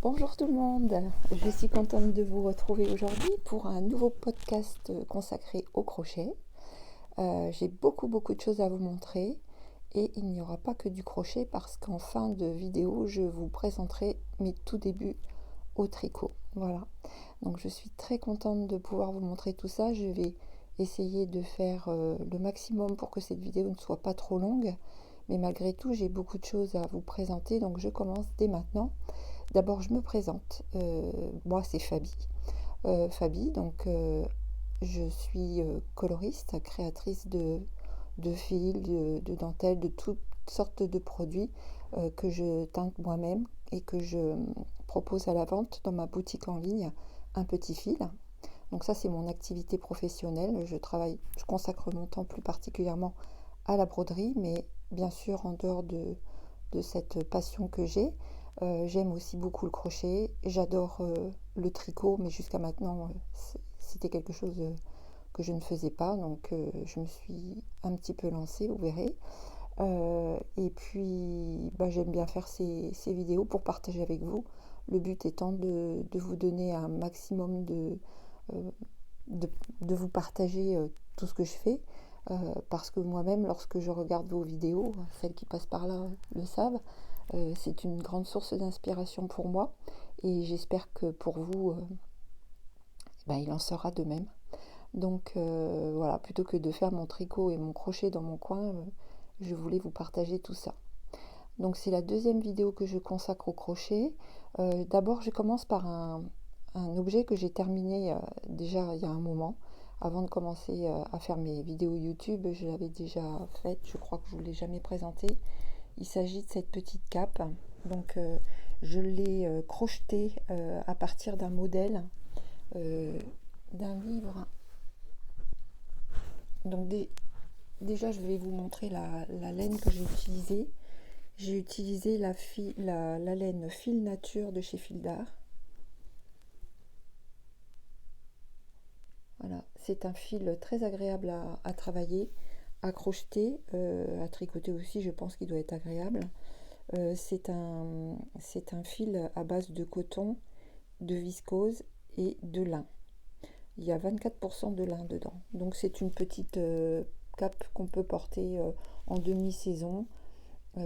Bonjour tout le monde, je suis contente de vous retrouver aujourd'hui pour un nouveau podcast consacré au crochet. J'ai beaucoup de choses à vous montrer et il n'y aura pas que du crochet parce qu'en fin de vidéo je vous présenterai mes tout débuts au tricot. Voilà, donc je suis très contente de pouvoir vous montrer tout ça. Je vais essayer de faire le maximum pour que cette vidéo ne soit pas trop longue, mais malgré tout j'ai beaucoup de choses à vous présenter, donc je commence dès maintenant. D'abord, je me présente. Moi, c'est Fabi. Fabi, donc je suis coloriste, créatrice de fils, de dentelles, de toutes sortes de produits que je teinte moi-même et que je propose à la vente dans ma boutique en ligne, Un Petit Fil. Donc ça, c'est mon activité professionnelle. Je consacre mon temps plus particulièrement à la broderie, mais bien sûr, en dehors de cette passion que j'ai, j'aime aussi beaucoup le crochet. J'adore le tricot, mais jusqu'à maintenant, c'était quelque chose que je ne faisais pas. Donc, je me suis un petit peu lancée, vous verrez. Et puis, j'aime bien faire ces vidéos pour partager avec vous. Le but étant de vous donner un maximum euh, de, de vous partager tout ce que je fais. Parce que moi-même, lorsque je regarde vos vidéos, celles qui passent par là le savent, c'est une grande source d'inspiration pour moi. Et j'espère que pour vous, il en sera de même. Donc voilà, plutôt que de faire mon tricot et mon crochet dans mon coin, je voulais vous partager tout ça. Donc c'est la deuxième vidéo que je consacre au crochet. D'abord, je commence par un objet que j'ai terminé déjà il y a un moment. Avant de commencer à faire mes vidéos YouTube, je l'avais déjà faite, je crois que je ne vous l'ai jamais présentée. Il s'agit de cette petite cape. Donc je l'ai crochetée à partir d'un modèle d'un livre. Donc déjà je vais vous montrer la laine que j'ai utilisée. J'ai utilisé la laine Fil Nature de chez Fil d'Art. Voilà, c'est un fil très agréable à travailler, à crocheter, à tricoter aussi, je pense qu'il doit être agréable. C'est un fil à base de coton, de viscose et de lin. Il y a 24% de lin dedans. Donc c'est une petite cape qu'on peut porter en demi-saison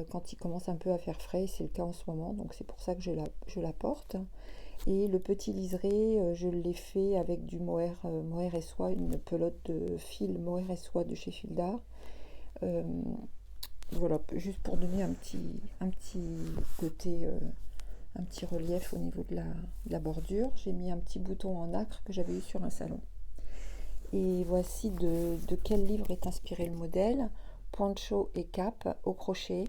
quand il commence un peu à faire frais. C'est le cas en ce moment, donc c'est pour ça que je la porte. Et le petit liseré, je l'ai fait avec du mohair et soie, une pelote de fil mohair et soie de chez Fil d'Art. Voilà, juste pour donner un petit côté, un petit relief au niveau de la bordure. J'ai mis un petit bouton en nacre que j'avais eu sur un salon. Et voici de quel livre est inspiré le modèle. Poncho et cape au crochet.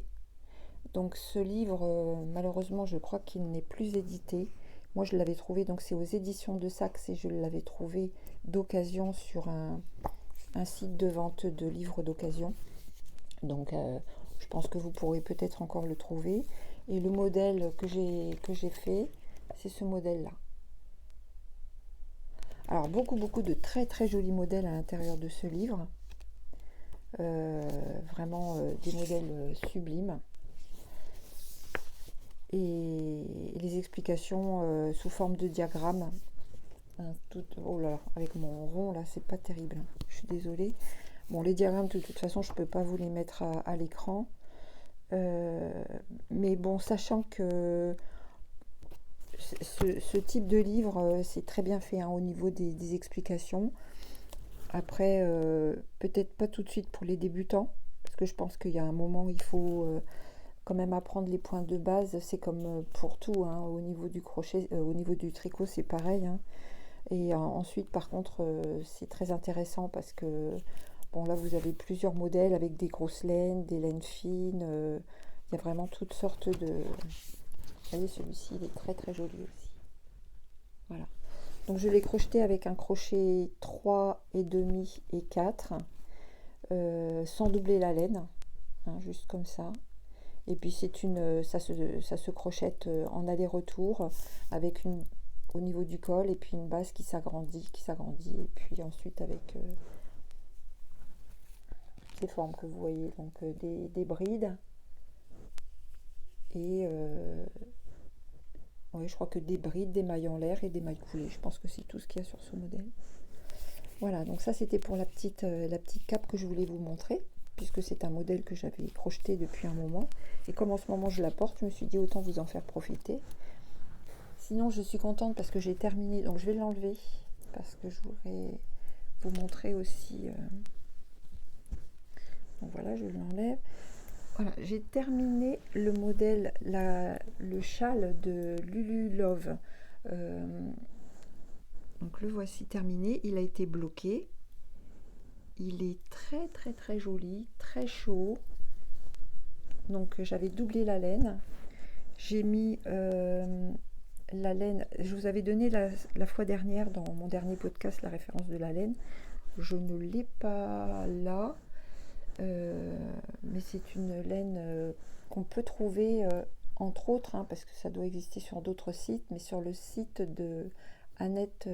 Donc ce livre, malheureusement, je crois qu'il n'est plus édité. Moi, je l'avais trouvé, donc c'est aux éditions de Saxe, et je l'avais trouvé d'occasion sur un site de vente de livres d'occasion. Donc je pense que vous pourrez peut-être encore le trouver. Et le modèle que j'ai fait, c'est ce modèle-là. Alors beaucoup de très jolis modèles à l'intérieur de ce livre. Vraiment des modèles sublimes. Et les explications sous forme de diagramme. Oh là là, avec mon rond là, c'est pas terrible. Je suis désolée. Bon, les diagrammes, de toute façon, je peux pas vous les mettre à l'écran. Mais bon, sachant que ce type de livre, c'est très bien fait au niveau des explications. Après, peut-être pas tout de suite pour les débutants, parce que je pense qu'il y a un moment où il faut quand même apprendre les points de base. C'est comme pour tout, hein, au niveau du crochet, au niveau du tricot, c'est pareil. Hein. Et ensuite, par contre, c'est très intéressant parce que, bon, là, vous avez plusieurs modèles avec des grosses laines, des laines fines. Il y a vraiment toutes sortes de... Vous voyez, celui-ci, il est très joli aussi. Voilà. Donc, je l'ai crocheté avec un crochet 3,5 et 4, sans doubler la laine, hein, juste comme ça. Et puis, ça se crochette en aller-retour avec au niveau du col et puis une base qui s'agrandit, et puis ensuite avec les formes que vous voyez, donc des brides et Oui, je crois que des brides, des mailles en l'air et des mailles coulées. Je pense que c'est tout ce qu'il y a sur ce modèle. Voilà, donc ça c'était pour la petite cape que je voulais vous montrer, puisque c'est un modèle que j'avais crocheté depuis un moment. Et comme en ce moment je la porte, je me suis dit autant vous en faire profiter. Sinon je suis contente parce que j'ai terminé, donc je vais l'enlever, parce que je voudrais vous montrer aussi... Donc voilà, je l'enlève. Voilà, j'ai terminé le modèle, le châle de Lulu Love. Donc le voici terminé, il a été bloqué. Il est très très très joli, très chaud. Donc j'avais doublé la laine. J'ai mis la laine, je vous avais donné la fois dernière dans mon dernier podcast la référence de la laine. Je ne l'ai pas là. Mais c'est une laine qu'on peut trouver entre autres, parce que ça doit exister sur d'autres sites, mais sur le site de Annette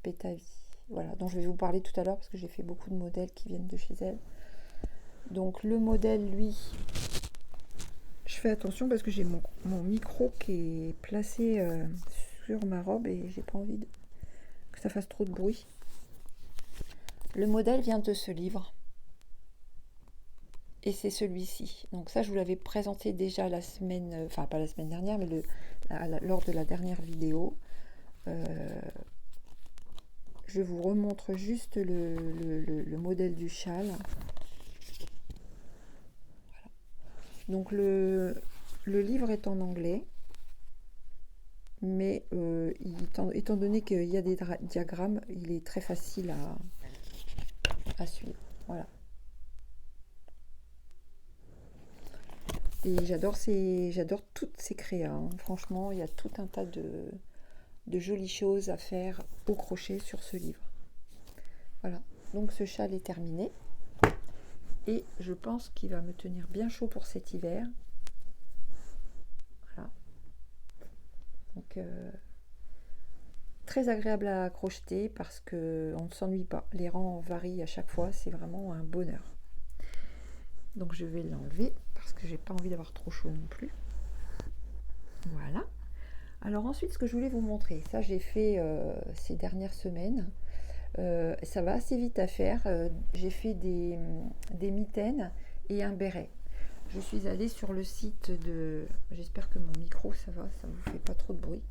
Pétavy, voilà, dont je vais vous parler tout à l'heure parce que j'ai fait beaucoup de modèles qui viennent de chez elle. Donc le modèle, lui, je fais attention parce que j'ai mon micro qui est placé sur ma robe et j'ai pas envie que ça fasse trop de bruit. Le modèle vient de ce livre. Et c'est celui-ci. Donc ça, je vous l'avais présenté déjà la semaine, enfin pas la semaine dernière, mais lors de la dernière vidéo. Je vous remontre juste le modèle du châle. Voilà. Donc le livre est en anglais, mais étant donné qu'il y a des diagrammes, il est très facile à suivre. Voilà. Et j'adore toutes ces créas. Hein. Franchement, il y a tout un tas de jolies choses à faire au crochet sur ce livre. Voilà. Donc ce châle est terminé. Et je pense qu'il va me tenir bien chaud pour cet hiver. Voilà. Donc très agréable à crocheter parce qu'on ne s'ennuie pas. Les rangs varient à chaque fois. C'est vraiment un bonheur. Donc je vais l'enlever parce que j'ai pas envie d'avoir trop chaud non plus. Voilà. Alors ensuite, ce que je voulais vous montrer, ça j'ai fait ces dernières semaines. Ça va assez vite à faire. J'ai fait des mitaines et un béret. Je suis allée sur le site de... J'espère que mon micro, ça va, ça ne vous fait pas trop de bruit.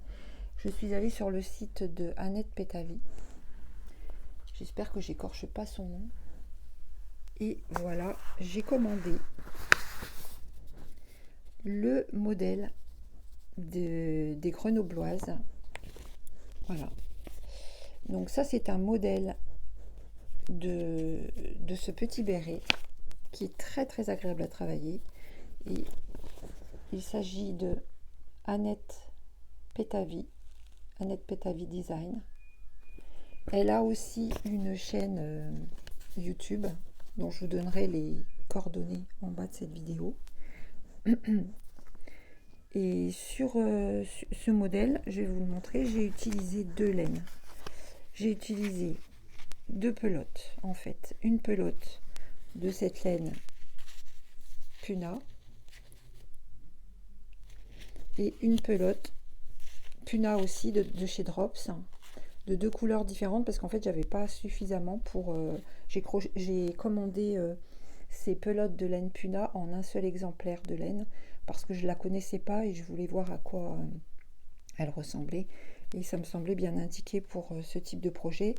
Je suis allée sur le site de Annette Pétavy. J'espère que j'écorche pas son nom. Et voilà, j'ai commandé le modèle des grenobloises. Voilà. Donc ça, c'est un modèle de ce petit béret qui est très très agréable à travailler. Et il s'agit de Annette Pétavy Design. Elle a aussi une chaîne YouTube dont je vous donnerai les coordonnées en bas de cette vidéo. Et sur ce modèle, je vais vous le montrer, j'ai utilisé deux laines. J'ai utilisé deux pelotes en fait. Une pelote de cette laine Puna et une pelote Puna aussi de chez Drops, de deux couleurs différentes parce qu'en fait j'avais pas suffisamment pour... j'ai commandé ces pelotes de laine Puna en un seul exemplaire de laine parce que je la connaissais pas et je voulais voir à quoi elle ressemblait et ça me semblait bien indiqué pour ce type de projet.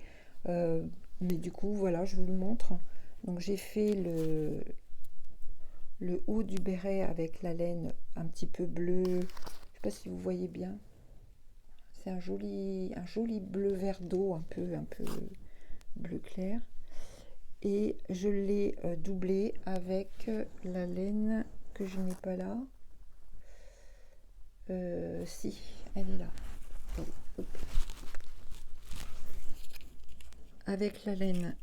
Mais du coup voilà, je vous le montre. Donc j'ai fait le haut du béret avec la laine un petit peu bleu, je sais pas si vous voyez bien, c'est un joli bleu vert d'eau, un peu bleu clair, et je l'ai doublé avec la laine que je n'ai pas là, si elle est là. Hop. Avec la laine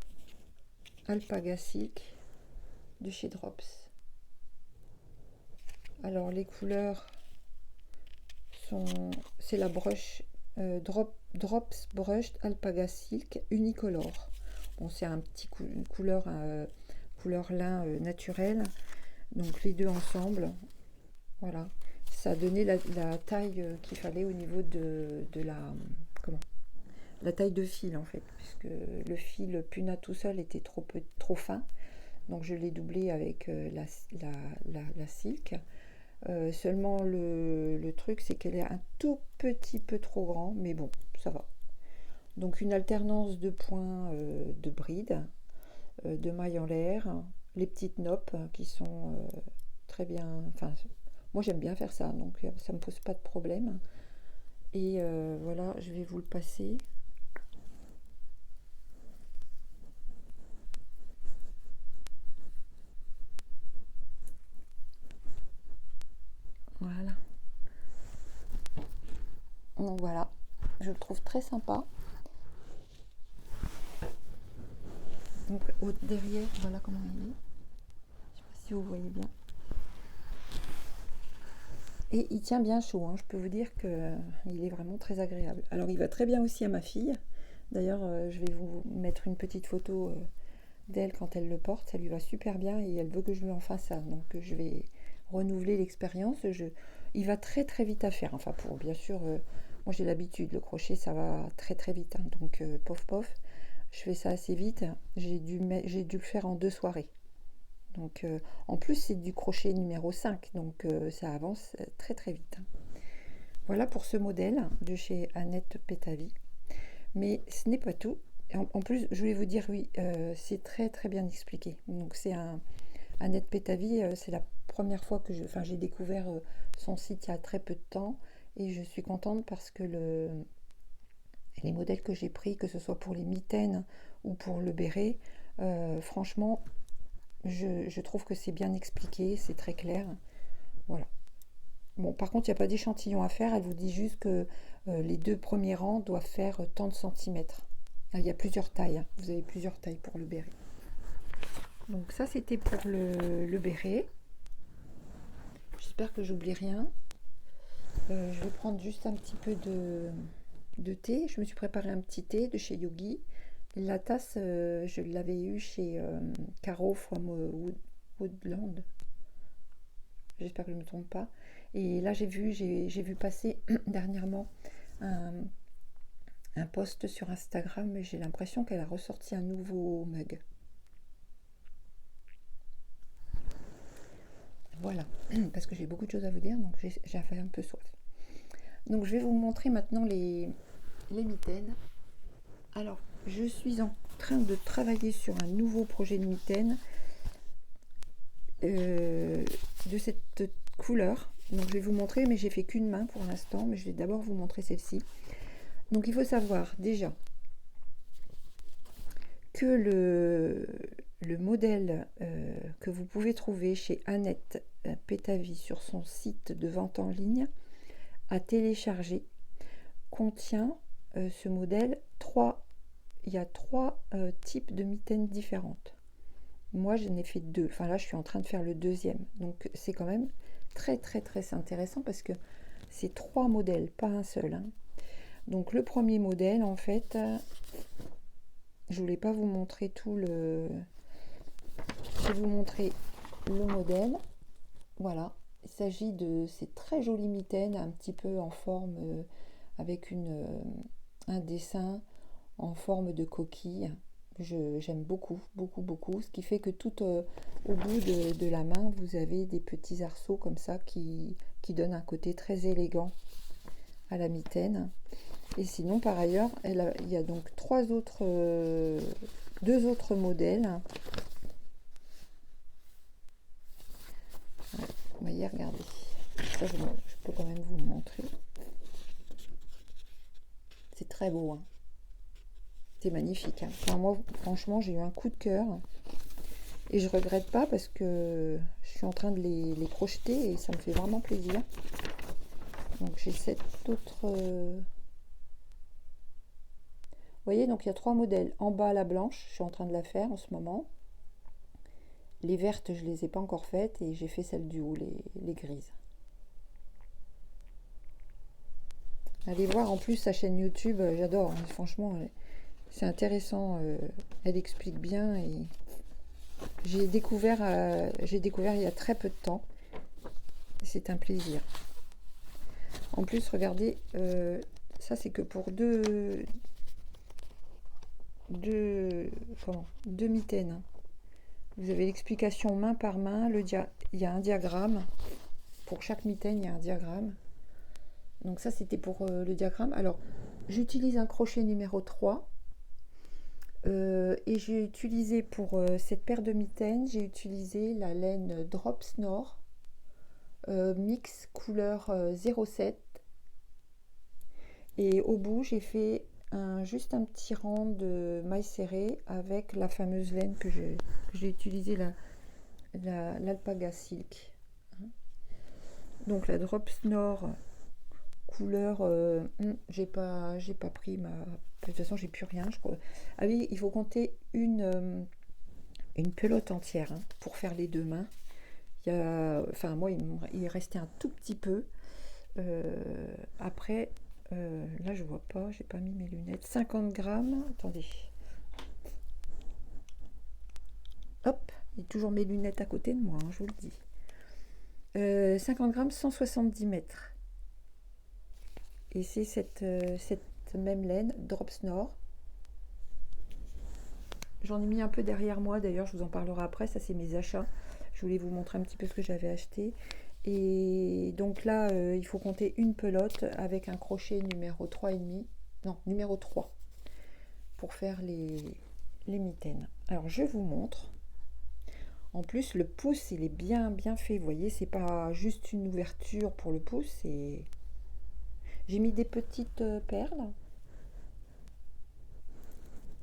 Alpaga Silk de chez Drops. Alors les couleurs sont, c'est la brush Drops Brushed Alpaga Silk Unicolor. Bon, c'est un petit couleur lin naturel. Donc les deux ensemble, voilà. ça a donné la taille qu'il fallait au niveau de la taille de fil en fait, puisque le fil Puna tout seul était trop fin, donc je l'ai doublé avec la silk. Seulement le truc c'est qu'elle est un tout petit peu trop grand, mais bon, ça va. Donc une alternance de points de bride, de mailles en l'air, les petites noppes qui sont très bien. Enfin, moi j'aime bien faire ça, donc ça me pose pas de problème. Et voilà, je vais vous le passer. Voilà. Donc voilà, je le trouve très sympa. Donc derrière, voilà comment il est. Je sais pas si vous voyez bien. Et il tient bien chaud, hein. Je peux vous dire qu'il est vraiment très agréable. Alors il va très bien aussi à ma fille. D'ailleurs, je vais vous mettre une petite photo d'elle quand elle le porte. Ça lui va super bien et elle veut que je lui en fasse ça. Donc je vais renouveler l'expérience. Il va très très vite à faire. Enfin, pour bien sûr, moi j'ai l'habitude. Le crochet, ça va très très vite, hein. Donc pof pof, je fais ça assez vite. J'ai dû le faire en 2 soirées. Donc en plus, c'est du crochet numéro 5. Donc ça avance très très vite, hein. Voilà pour ce modèle de chez Annette Pétavie. Mais ce n'est pas tout. En plus, je voulais vous dire, oui, c'est très très bien expliqué. Donc c'est Annette Pétavie, c'est la première fois que j'ai découvert son site il y a très peu de temps et je suis contente parce que les modèles que j'ai pris, que ce soit pour les mitaines ou pour le béret, franchement, je trouve que c'est bien expliqué, c'est très clair. Voilà. Bon, par contre, il n'y a pas d'échantillon à faire. Elle vous dit juste que les 2 premiers rangs doivent faire tant de centimètres. Il y a plusieurs tailles, hein. Vous avez plusieurs tailles pour le béret. Donc ça, c'était pour le béret. J'espère que j'oublie rien. Je vais prendre juste un petit peu de thé. Je me suis préparé un petit thé de chez Yogi. La tasse, je l'avais eue chez Caro from Woodland. J'espère que je ne me trompe pas. Et là, j'ai vu passer dernièrement un post sur Instagram, mais j'ai l'impression qu'elle a ressorti un nouveau mug. Voilà, parce que j'ai beaucoup de choses à vous dire, donc j'avais un peu soif. Donc je vais vous montrer maintenant les mitaines. Alors, je suis en train de travailler sur un nouveau projet de mitaine de cette couleur. Donc je vais vous montrer, mais j'ai fait qu'une main pour l'instant, mais je vais d'abord vous montrer celle-ci. Donc il faut savoir déjà que le modèle que vous pouvez trouver chez Annette Pétavie sur son site de vente en ligne à télécharger contient ce modèle il y a 3 types de mitaines différentes. Moi j'en ai fait 2, enfin là je suis en train de faire le 2e, donc c'est quand même très très très intéressant parce que c'est 3 modèles, pas un seul, hein. Donc le premier modèle, en fait, je voulais pas vous montrer tout le... Je vais vous montrer le modèle. Voilà, il s'agit de ces très jolies mitaines, un petit peu en forme, avec un dessin en forme de coquille. J'aime beaucoup, beaucoup, beaucoup. Ce qui fait que tout au bout de la main, vous avez des petits arceaux comme ça qui donnent un côté très élégant à la mitaine. Et sinon, par ailleurs, il y a donc 2 autres modèles. Ouais, vous voyez, regardez. Ça, je peux quand même vous le montrer. C'est très beau, hein. C'est magnifique, hein. Enfin, moi, franchement, j'ai eu un coup de cœur. Et je regrette pas parce que je suis en train de les crocheter et ça me fait vraiment plaisir. Donc j'ai cette autre... Vous voyez, donc il y a 3 modèles. En bas, la blanche, je suis en train de la faire en ce moment. Les vertes, je les ai pas encore faites et j'ai fait celles du haut, les grises. Allez voir en plus sa chaîne YouTube, j'adore, hein. Franchement, c'est intéressant. Elle explique bien et j'ai découvert il y a très peu de temps. C'est un plaisir. En plus, regardez, ça c'est que pour deux mitaines. Vous avez l'explication main par main. Il y a un diagramme. Pour chaque mitaine, il y a un diagramme. Donc ça, c'était pour le diagramme. Alors, j'utilise un crochet numéro 3. Et j'ai utilisé pour cette paire de mitaines, j'ai utilisé la laine Drops Nord mix couleur 07. Et au bout, j'ai fait juste un petit rang de maille serrée avec la fameuse laine que j'ai utilisée, l'Alpaga Silk. Donc la Drops Nord couleur, j'ai pas pris ma... De toute façon, j'ai plus rien. Je crois. Ah oui, il faut compter une pelote entière pour faire les deux mains. Enfin, moi, il restait un tout petit peu. Après, là, je vois pas, j'ai pas mis mes lunettes. 50 grammes, attendez. Hop, il y a toujours mes lunettes à côté de moi, je vous le dis. 50 grammes, 170 mètres. Et c'est cette même laine, Drops Nord. J'en ai mis un peu derrière moi, d'ailleurs, je vous en parlerai après. Ça, c'est mes achats. Je voulais vous montrer un petit peu ce que j'avais acheté. Et donc là, il faut compter une pelote avec un crochet numéro 3,5. Non, numéro 3 pour faire les mitaines. Alors, je vous montre. En plus, le pouce, il est bien fait. Vous voyez, c'est pas juste une ouverture pour le pouce. J'ai mis des petites perles.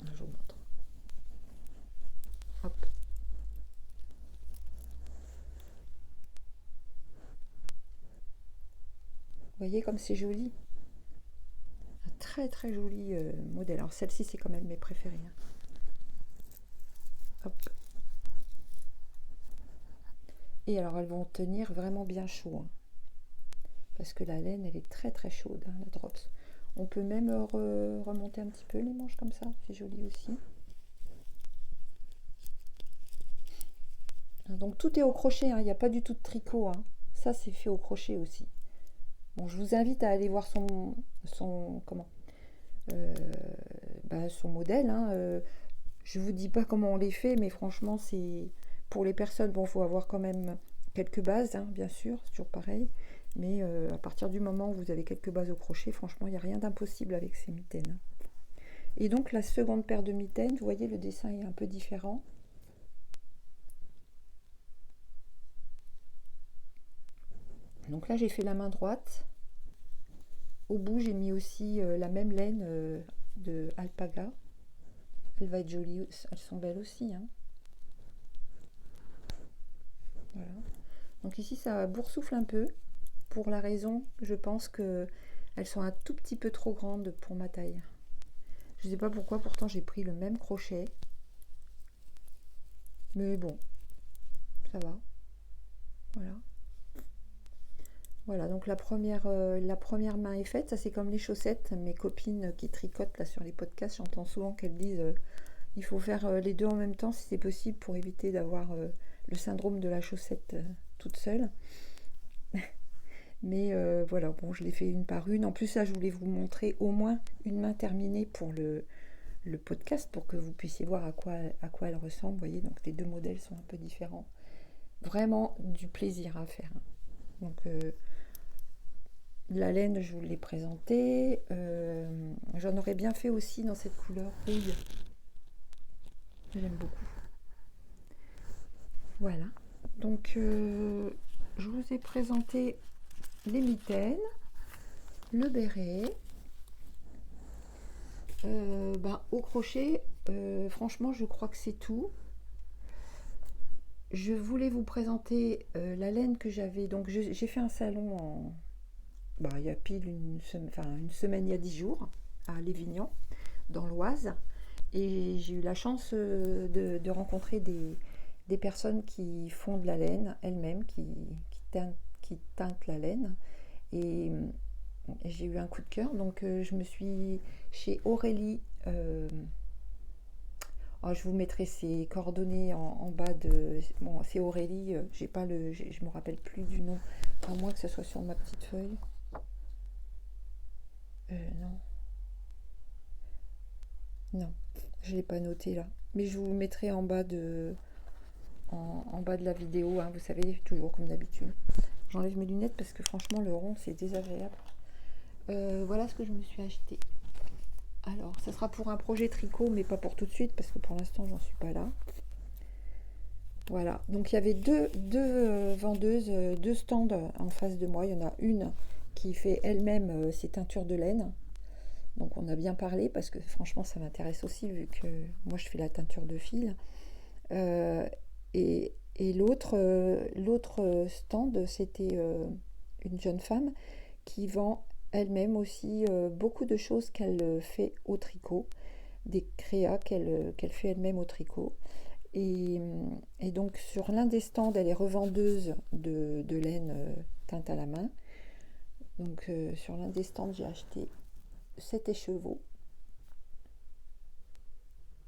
Je vous montre. Hop. Vous voyez comme c'est joli. Un très joli modèle. Alors celle-ci, c'est quand même mes préférées. Hop. Et alors elles vont tenir vraiment bien chaud. Parce que la laine, elle est très chaude, la Drops. On peut même remonter un petit peu les manches comme ça. C'est joli aussi. Donc tout est au crochet, il n'y a pas du tout de tricot. Ça, c'est fait au crochet aussi. Bon, je vous invite à aller voir son modèle. Je vous dis pas comment on les fait, mais franchement, c'est pour les personnes. Bon, faut avoir quand même quelques bases, bien sûr, c'est toujours pareil. Mais à partir du moment où vous avez quelques bases au crochet, franchement, il n'y a rien d'impossible avec ces mitaines. Et donc la seconde paire de mitaines, vous voyez, le dessin est un peu différent. Donc là, j'ai fait la main droite. Au bout, j'ai mis aussi la même laine de Alpaga. Elle va être jolie, elles sont belles aussi. Voilà. Donc ici, ça boursoufle un peu pour la raison, je pense que elles sont un tout petit peu trop grandes pour ma taille. Je ne sais pas pourquoi, pourtant j'ai pris le même crochet. Mais bon, ça va. Voilà. Voilà, donc la première main est faite. Ça, c'est comme les chaussettes. Mes copines qui tricotent là sur les podcasts, j'entends souvent qu'elles disent il faut faire les deux en même temps si c'est possible pour éviter d'avoir le syndrome de la chaussette toute seule. Mais voilà, bon, je l'ai fait une par une. En plus, là, je voulais vous montrer au moins une main terminée pour le podcast pour que vous puissiez voir à quoi elle ressemble. Vous voyez, donc les deux modèles sont un peu différents. Vraiment du plaisir à faire. Donc la laine, je vous l'ai présentée. J'en aurais bien fait aussi dans cette couleur rouille. J'aime beaucoup. Voilà. Donc je vous ai présenté les mitaines, le béret. Au crochet, franchement, je crois que c'est tout. Je voulais vous présenter la laine que j'avais. Donc j'ai fait un salon il y a pile une semaine, il y a 10 jours, à Lévignan, dans l'Oise. Et j'ai eu la chance de rencontrer des personnes qui font de la laine elles-mêmes, qui teintent la laine. Et j'ai eu un coup de cœur. Donc je me suis chez Aurélie. Je vous mettrai ses coordonnées en bas de. Bon, c'est Aurélie. Je me rappelle plus du nom, à moins que ce soit sur ma petite feuille. Non, je ne l'ai pas noté là. Mais je vous le mettrai en bas en bas de la vidéo, hein, vous savez, toujours comme d'habitude. J'enlève mes lunettes parce que franchement, le rond, c'est désagréable. Voilà ce que je me suis acheté. Alors, ça sera pour un projet tricot, mais pas pour tout de suite, parce que pour l'instant, j'en suis pas là. Voilà, donc il y avait deux vendeuses, deux stands en face de moi. Il y en a une qui fait elle-même ses teintures de laine. Donc on a bien parlé, parce que franchement, ça m'intéresse aussi, vu que moi, je fais la teinture de fil. Euh, et l'autre stand, c'était une jeune femme qui vend elle-même aussi beaucoup de choses qu'elle fait au tricot, des créas qu'elle fait elle-même au tricot. Et, et donc sur l'un des stands, elle est revendeuse de laine teinte à la main. Donc sur l'un des stands, j'ai acheté cet écheveau.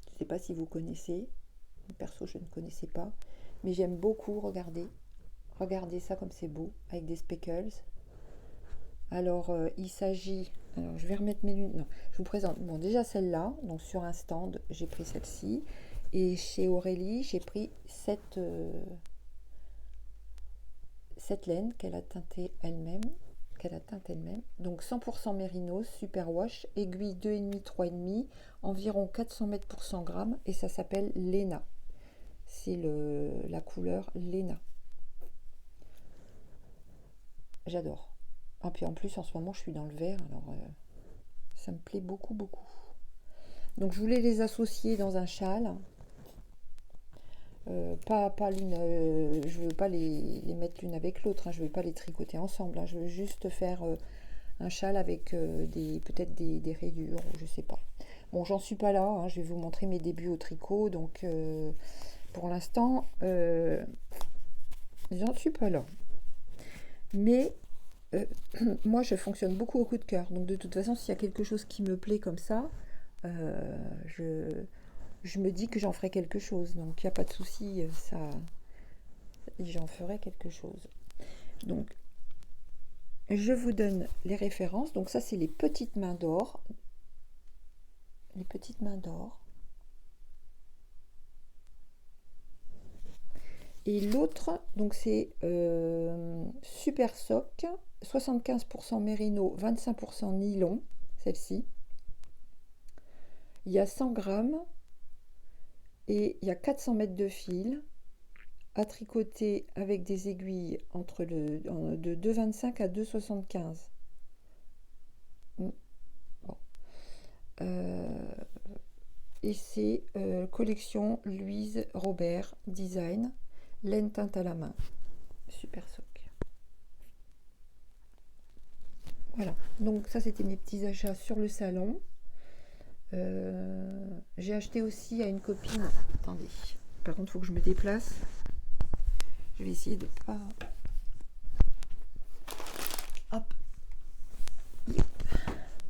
Je ne sais pas si vous connaissez. Perso, je ne connaissais pas. Mais j'aime beaucoup regarder. Regardez ça comme c'est beau, avec des speckles. Alors, il s'agit... Alors, je vais remettre mes lunettes. Non, je vous présente. Bon, déjà celle-là. Donc, sur un stand, j'ai pris celle-ci. Et chez Aurélie, j'ai pris cette laine qu'elle a teintée elle-même. Donc, 100% mérinos, super wash, aiguille 2,5, 3,5, environ 400 mètres pour 100 grammes. Et ça s'appelle Lena. C'est la couleur Lena. J'adore. Ah, puis en plus, en ce moment, je suis dans le vert, alors ça me plaît beaucoup, beaucoup. Donc, je voulais les associer dans un châle. Pas l'une, je veux pas les mettre l'une avec l'autre, hein, je veux pas les tricoter ensemble, hein, je veux juste faire un châle avec peut-être des rayures, je sais pas. Bon, j'en suis pas là, hein, je vais vous montrer mes débuts au tricot, donc pour l'instant, j'en suis pas là. Mais moi, je fonctionne beaucoup au coup de cœur. Donc, de toute façon, s'il y a quelque chose qui me plaît comme ça, je me dis que j'en ferai quelque chose. Donc, il n'y a pas de souci, j'en ferai quelque chose. Donc, je vous donne les références. Donc, ça, c'est les petites mains d'or. Les petites mains d'or. Et l'autre, donc c'est Super Sock, 75% mérino, 25% nylon, celle-ci. Il y a 100 grammes et il y a 400 mètres de fil à tricoter avec des aiguilles de 2,25 à 2,75. Bon. Et c'est collection Louise Robert Design, laine teinte à la main. Super sock. Voilà, donc ça c'était mes petits achats sur le salon. J'ai acheté aussi à une copine. Attendez, par contre il faut que je me déplace. Je vais essayer de pas... Hop.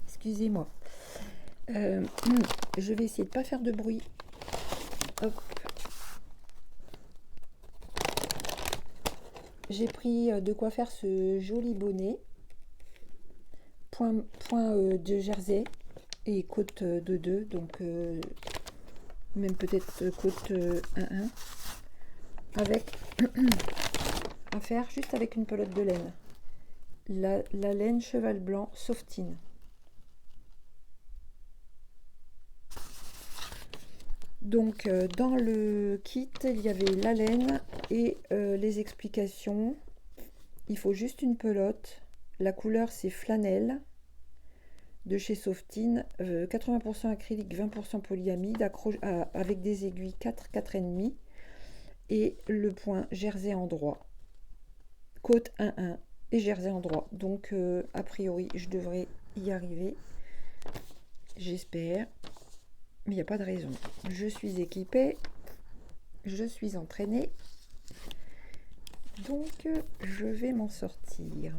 Excusez-moi. Je vais essayer de pas faire de bruit. Hop. J'ai pris de quoi faire ce joli bonnet. Point de jersey et côte de 2, donc même peut-être côte 1-1. Avec à faire juste avec une pelote de laine. La laine cheval blanc Softine. Donc dans le kit, il y avait la laine et les explications. Il faut juste une pelote. La couleur c'est flanelle de chez Softine, 80% acrylique, 20% polyamide, avec des aiguilles 4, 4,5 et le point jersey en droit. Côte 1-1 et jersey en droit. Donc a priori je devrais y arriver. J'espère. Mais il n'y a pas de raison. Je suis équipée. Je suis entraînée. Donc je vais m'en sortir.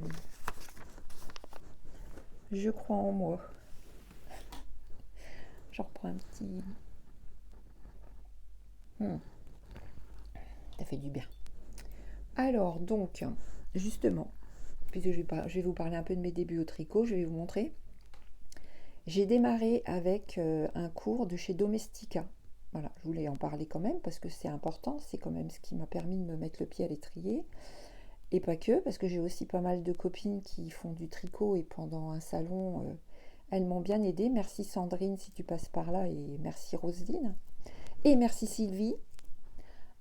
Je crois en moi. Je reprends un petit... Ça fait du bien. Alors donc, justement, puisque je vais vous parler un peu de mes débuts au tricot, je vais vous montrer. J'ai démarré avec un cours de chez Domestika. Voilà, je voulais en parler quand même parce que c'est important, c'est quand même ce qui m'a permis de me mettre le pied à l'étrier. Et pas que, parce que j'ai aussi pas mal de copines qui font du tricot et pendant un salon, elles m'ont bien aidée. Merci Sandrine si tu passes par là et merci Roselyne. Et merci Sylvie,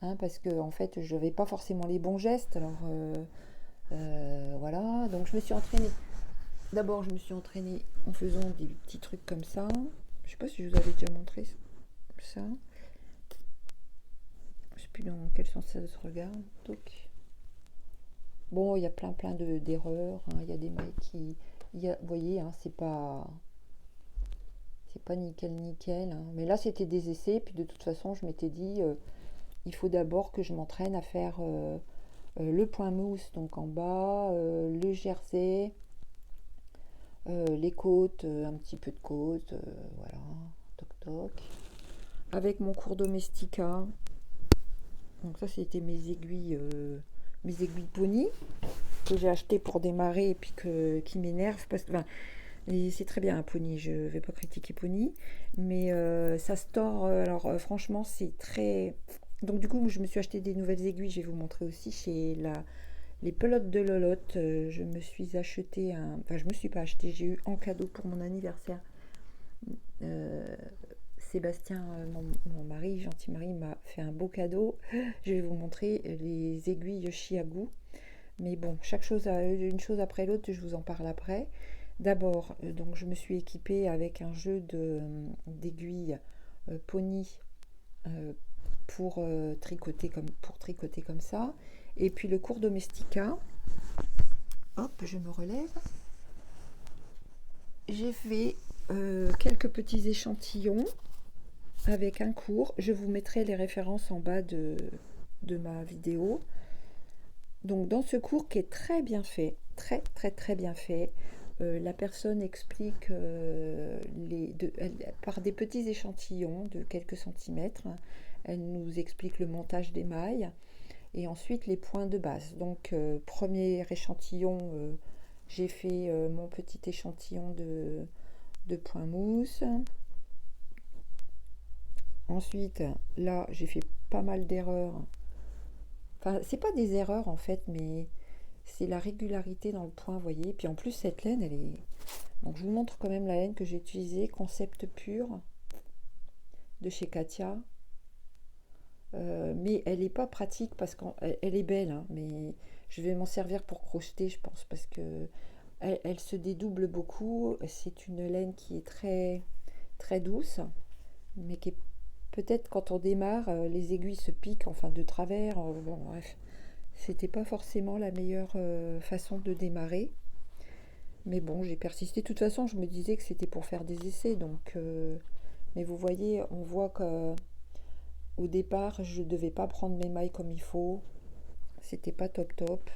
hein, parce que en fait je n'avais pas forcément les bons gestes. Alors voilà, donc je me suis entraînée. D'abord je me suis entraînée en faisant des petits trucs comme ça. Je sais pas si je vous avais déjà montré ça. Je sais plus dans quel sens ça se regarde. Donc, bon, il y a plein d'erreurs, hein. Il y a des mailles qui, vous voyez, hein, c'est pas nickel nickel, hein. Mais là, c'était des essais. Puis de toute façon, je m'étais dit, il faut d'abord que je m'entraîne à faire le point mousse, donc en bas, le jersey, les côtes, un petit peu de côte, voilà, toc toc. Avec mon cours Domestika. Donc ça, c'était mes aiguilles pony que j'ai acheté pour démarrer et puis qui m'énerve parce que enfin, c'est très bien un pony, je vais pas critiquer pony, mais ça se tord. Alors franchement, c'est très. Donc du coup, je me suis acheté des nouvelles aiguilles. Je vais vous montrer aussi chez les pelotes de Lolotte. Je me suis acheté enfin, je me suis pas acheté. J'ai eu en cadeau pour mon anniversaire. Euh, Sébastien, mon mari, gentil mari, m'a fait un beau cadeau. Je vais vous montrer les aiguilles Chiago. Mais bon, chaque chose une chose après l'autre, je vous en parle après. D'abord, donc je me suis équipée avec un jeu d'aiguilles pony euh, pour tricoter comme ça. Et puis le cours Domestika. Hop, je me relève. J'ai fait quelques petits échantillons avec un cours. Je vous mettrai les références en bas de ma vidéo. Donc dans ce cours qui est très bien fait, très bien fait, la personne explique par des petits échantillons de quelques centimètres, elle nous explique le montage des mailles et ensuite les points de base. Donc premier échantillon, j'ai fait mon petit échantillon de points mousse. Ensuite, là, j'ai fait pas mal d'erreurs. Enfin, c'est pas des erreurs en fait, mais c'est la régularité dans le point, vous voyez. Puis en plus, cette laine, elle est. Donc, je vous montre quand même la laine que j'ai utilisée, Concept Pur de chez Katia. Mais elle n'est pas pratique parce qu'elle est belle, hein, mais je vais m'en servir pour crocheter, je pense, parce que elle se dédouble beaucoup. C'est une laine qui est très douce, mais qui est peut-être quand on démarre, les aiguilles se piquent, enfin de travers. Bon, bref, c'était pas forcément la meilleure façon de démarrer. Mais bon, j'ai persisté. De toute façon, je me disais que c'était pour faire des essais. Donc, mais vous voyez, on voit qu'au départ, je ne devais pas prendre mes mailles comme il faut. C'était pas top top.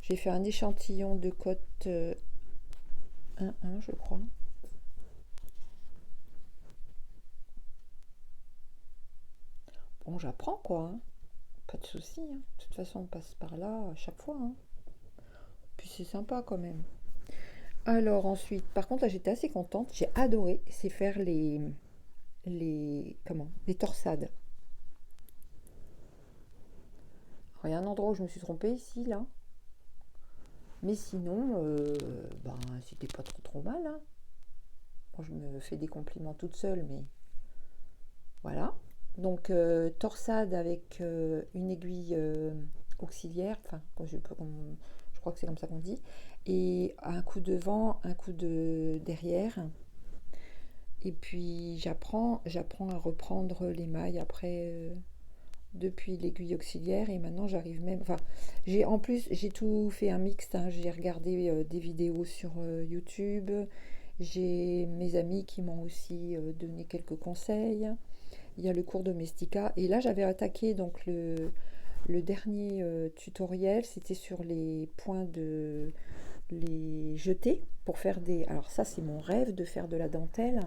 J'ai fait un échantillon de cote 1-1, je crois. Bon, j'apprends quoi, hein. Pas de souci, hein. De toute façon, on passe par là à chaque fois, hein. Puis c'est sympa quand même. Alors ensuite, par contre, là j'étais assez contente. J'ai adoré, c'est faire les torsades. Alors, il y a un endroit où je me suis trompée ici, là. Mais sinon, ben, c'était pas trop mal, hein. Bon, je me fais des compliments toute seule, mais voilà. Donc, torsade avec une aiguille auxiliaire, enfin, je crois que c'est comme ça qu'on dit, et un coup devant, un coup de derrière. Et puis j'apprends à reprendre les mailles après depuis l'aiguille auxiliaire et maintenant j'arrive même. Enfin, en plus j'ai tout fait un mixte, hein. J'ai regardé des vidéos sur YouTube. J'ai mes amis qui m'ont aussi donné quelques conseils. Il y a le cours Domestika et là j'avais attaqué donc le dernier tutoriel, c'était sur les points de les jeter pour faire des. Alors ça c'est mon rêve de faire de la dentelle.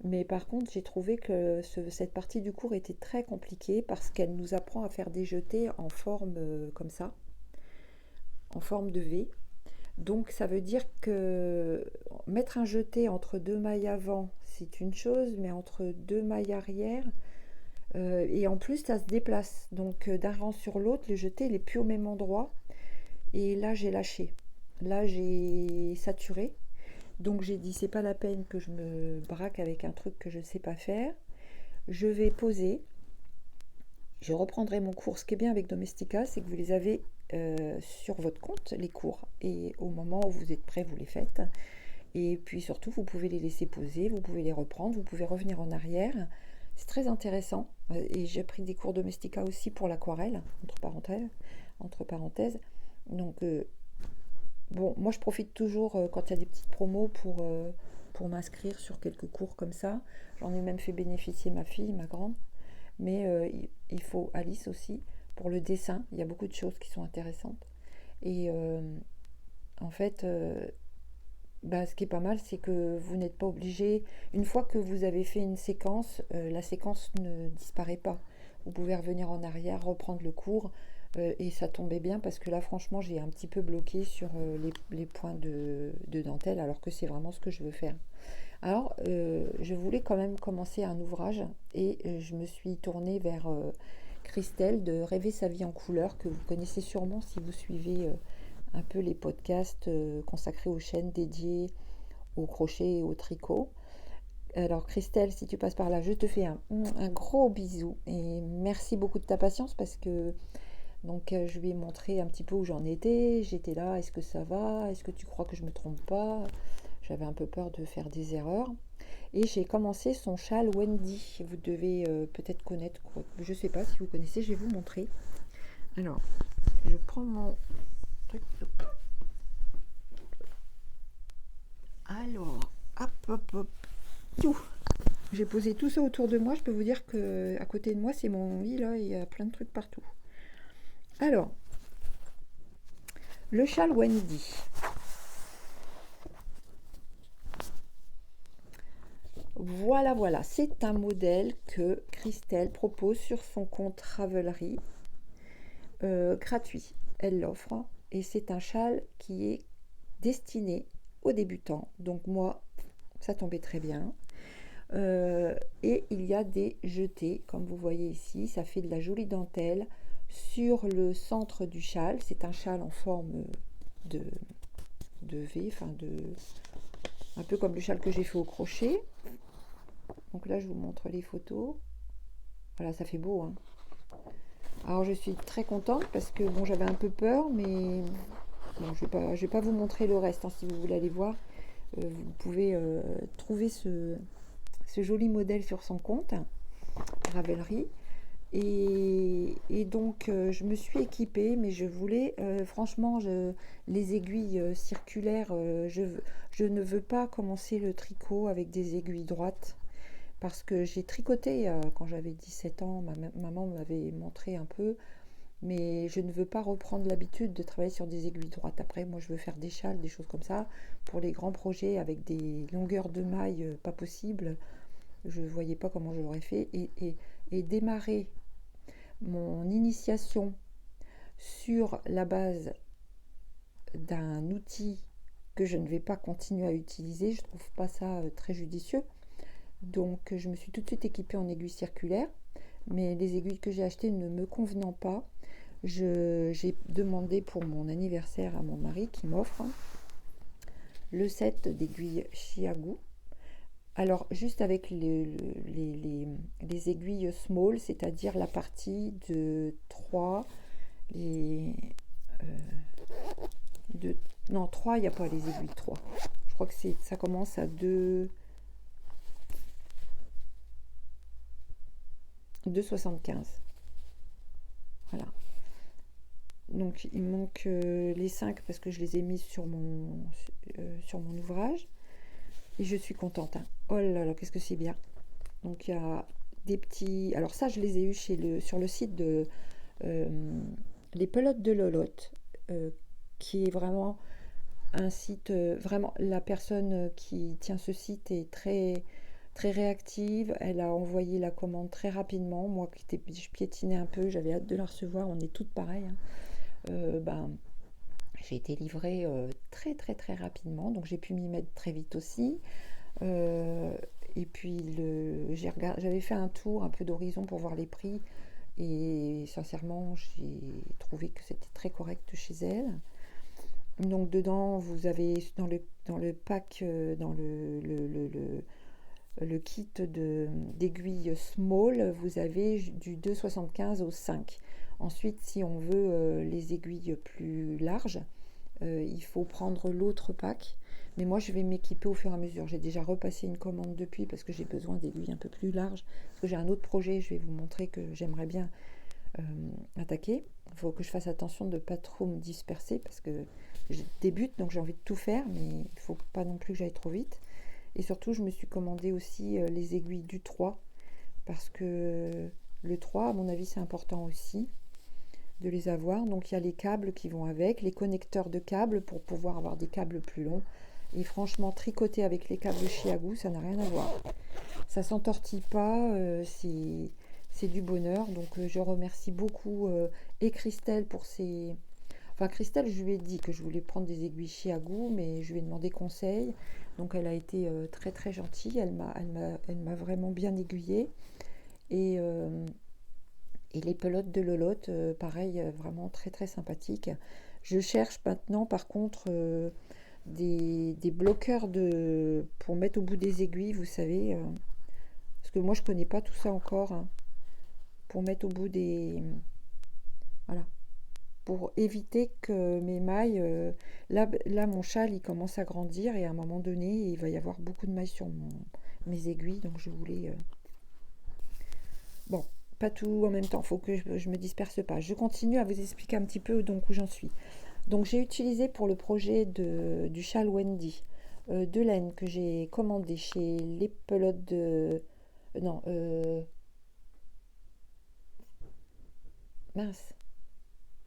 Mais par contre, j'ai trouvé que cette partie du cours était très compliquée parce qu'elle nous apprend à faire des jetés en forme comme ça, en forme de V. Donc ça veut dire que mettre un jeté entre deux mailles avant, c'est une chose, mais entre deux mailles arrière, et en plus ça se déplace. Donc d'un rang sur l'autre, le jeté il est plus au même endroit. Et là j'ai lâché. Là j'ai saturé. Donc j'ai dit c'est pas la peine que je me braque avec un truc que je ne sais pas faire. Je vais poser. Je reprendrai mon cours. Ce qui est bien avec Domestika, c'est que vous les avez sur votre compte, les cours. Et au moment où vous êtes prêt, vous les faites. Et puis surtout, vous pouvez les laisser poser, vous pouvez les reprendre, vous pouvez revenir en arrière. C'est très intéressant. Et j'ai pris des cours Domestika aussi pour l'aquarelle, entre parenthèses. Donc, bon, moi je profite toujours quand il y a des petites promos pour m'inscrire sur quelques cours comme ça. J'en ai même fait bénéficier ma fille, ma grande. Mais il faut Alice aussi pour le dessin. Il y a beaucoup de choses qui sont intéressantes. Et en fait, ce qui est pas mal, c'est que vous n'êtes pas obligé. Une fois que vous avez fait une séquence, la séquence ne disparaît pas. Vous pouvez revenir en arrière, reprendre le cours. Et ça tombait bien parce que là, franchement, j'ai un petit peu bloqué sur les points de dentelle, alors que c'est vraiment ce que je veux faire. Alors, je voulais quand même commencer un ouvrage et je me suis tournée vers Christelle de Rêver sa vie en couleur, que vous connaissez sûrement si vous suivez un peu les podcasts consacrés aux chaînes dédiées au crochet et au tricot. Alors Christelle, si tu passes par là, je te fais un gros bisou et merci beaucoup de ta patience parce que donc je lui ai montré un petit peu où j'en étais. J'étais là, est-ce que ça va? Est-ce que tu crois que je me trompe pas? J'avais un peu peur de faire des erreurs. Et j'ai commencé son châle Wendy. Vous devez peut-être connaître, je ne sais pas si vous connaissez, je vais vous montrer. Alors, je prends mon truc. Alors, hop, hop, hop. Tout. J'ai posé tout ça autour de moi. Je peux vous dire que à côté de moi, c'est mon lit là. Il y a plein de trucs partout. Alors, le châle Wendy. Voilà, voilà, c'est un modèle que Christelle propose sur son compte Ravelry, gratuit. Elle l'offre et c'est un châle qui est destiné aux débutants. Donc moi, ça tombait très bien. Et il y a des jetés, comme vous voyez ici, ça fait de la jolie dentelle sur le centre du châle. C'est un châle en forme de V, un peu comme le châle que j'ai fait au crochet. Donc là, je vous montre les photos. Voilà, ça fait beau, hein. Alors, je suis très contente parce que, bon, j'avais un peu peur, mais bon, je vais pas vous montrer le reste, hein, si vous voulez aller voir. Vous pouvez trouver ce joli modèle sur son compte, Ravelry. Et donc, je me suis équipée, mais je voulais, franchement, les aiguilles circulaires, je ne veux pas commencer le tricot avec des aiguilles droites. Parce que j'ai tricoté quand j'avais 17 ans, maman m'avait montré un peu, mais je ne veux pas reprendre l'habitude de travailler sur des aiguilles droites. Après, moi, je veux faire des châles, des choses comme ça. Pour les grands projets avec des longueurs de mailles pas possibles, je ne voyais pas comment j'aurais fait. Et démarrer mon initiation sur la base d'un outil que je ne vais pas continuer à utiliser, je ne trouve pas ça très judicieux. Donc je me suis tout de suite équipée en aiguilles circulaires, mais les aiguilles que j'ai achetées ne me convenant pas, j'ai demandé pour mon anniversaire à mon mari qui m'offre le set d'aiguilles Chiago. Alors juste avec les aiguilles small, c'est-à-dire la partie de 3, non 3, il n'y a pas les aiguilles 3. Je crois que ça commence à 2,75. Voilà. Donc il me manque les 5 parce que je les ai mises sur mon ouvrage. Et je suis contente, hein. Oh là là, qu'est-ce que c'est bien. Donc il y a des petits... Alors ça, je les ai eus sur le site de Les Pelotes de Lolotte, qui est vraiment un site... vraiment, la personne qui tient ce site est très très réactive. Elle a envoyé la commande très rapidement. Moi, je piétinais un peu, j'avais hâte de la recevoir. On est toutes pareilles, hein. j'ai été livrée très très très rapidement, donc j'ai pu m'y mettre très vite aussi. Et puis j'avais fait un tour un peu d'horizon pour voir les prix et sincèrement j'ai trouvé que c'était très correct chez elle. Donc dedans vous avez dans le pack, dans le kit d'aiguilles small, vous avez du 2,75 au 5. Ensuite, si on veut les aiguilles plus larges, il faut prendre l'autre pack. Mais moi, je vais m'équiper au fur et à mesure. J'ai déjà repassé une commande depuis parce que j'ai besoin d'aiguilles un peu plus larges. Parce que j'ai un autre projet, je vais vous montrer que j'aimerais bien attaquer. Il faut que je fasse attention de ne pas trop me disperser parce que je débute, donc j'ai envie de tout faire, mais il ne faut pas non plus que j'aille trop vite. Et surtout, je me suis commandé aussi les aiguilles du 3 parce que le 3, à mon avis, c'est important aussi de les avoir. Donc il y a les câbles qui vont avec, les connecteurs de câbles pour pouvoir avoir des câbles plus longs. Et franchement, tricoter avec les câbles Chiagu, ça n'a rien à voir. Ça s'entortille pas, c'est du bonheur. Donc je remercie beaucoup et Christelle pour ses... Enfin, Christelle, je lui ai dit que je voulais prendre des aiguilles Chiagu, mais je lui ai demandé conseil. Donc elle a été très très gentille, elle m'a vraiment bien aiguillée. Et, et les pelotes de Lolotte, pareil, vraiment très très sympathique. Je cherche maintenant par contre des bloqueurs pour mettre au bout des aiguilles, vous savez, parce que moi je connais pas tout ça encore, hein, pour mettre au bout des... Voilà, pour éviter que mes mailles... là, mon châle, il commence à grandir et à un moment donné, il va y avoir beaucoup de mailles sur mes aiguilles, donc je voulais... Bon, pas tout en même temps, il faut que je me disperse pas. Je continue à vous expliquer un petit peu donc où j'en suis. Donc j'ai utilisé pour le projet du châle Wendy de laine que j'ai commandé chez les pelotes de... non, mince,